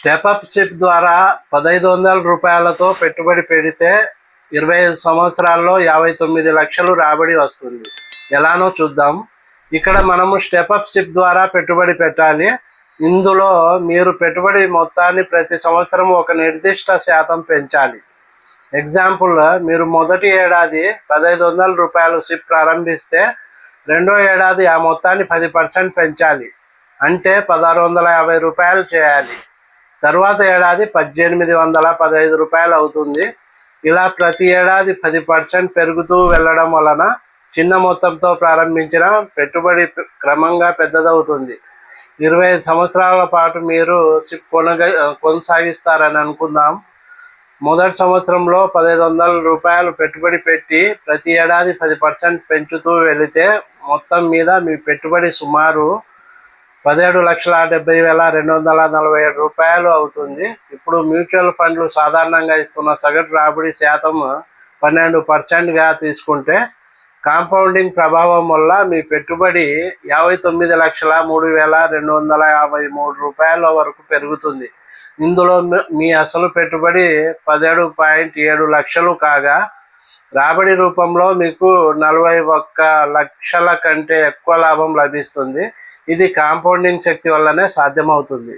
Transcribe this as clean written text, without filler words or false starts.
Step SIP ద్వారా 1500 రూపాయలతో పెట్టుబడి పెడితే 25 సంవత్సరాల్లో 59 లక్షలు రాబడి వస్తుంది. ఎలానో చూద్దాం. ఇక్కడ మనము స్టెప్ సిప్ ద్వారా పెట్టుబడి పెట్టాలి. ఇందులో మీరు పెట్టుబడి మొత్తాన్ని ప్రతి సంవత్సరం ఒక నిర్దిష్ట శాతం పెంచాలి. ఎగ్జాంపుల్, మీరు మొదటి ఏడాది 1500 రూపాయలు సిప్ ప్రారంభిస్తే రెండో ఏడాది ఆ మొత్తాన్ని 10% పెంచాలి, అంటే 1650 రూపాయలు చేయాలి. తర్వాత ఏడాది 1815 రూపాయలు అవుతుంది. ఇలా ప్రతి ఏడాది 10% పెరుగుతూ వెళ్ళడం వలన చిన్న మొత్తంతో ప్రారంభించిన పెట్టుబడి క్రమంగా పెద్దదవుతుంది. 25 సంవత్సరాల పాటు మీరు సిప్ కొనసాగిస్తారని అనుకుందాం. మొదటి సంవత్సరంలో 1500 రూపాయలు పెట్టుబడి పెట్టి ప్రతి ఏడాది 10% పెంచుతూ వెళితే మొత్తం మీద మీ పెట్టుబడి సుమారు 17,70,247 రూపాయలు అవుతుంది. ఇప్పుడు మ్యూచువల్ ఫండ్లు సాధారణంగా ఇస్తున్న సగటు రాబడి శాతం 12%గా తీసుకుంటే కాంపౌండింగ్ ప్రభావం వల్ల మీ పెట్టుబడి 59,03,253 రూపాయల వరకు పెరుగుతుంది. ఇందులో మీ అసలు పెట్టుబడి 17.7 లక్షలు కాగా రాబడి రూపంలో మీకు 41 లక్షల కంటే ఎక్కువ లాభం లభిస్తుంది. ఇది కాంపౌండింగ్ శక్తి వల్లనే సాధ్యమవుతుంది.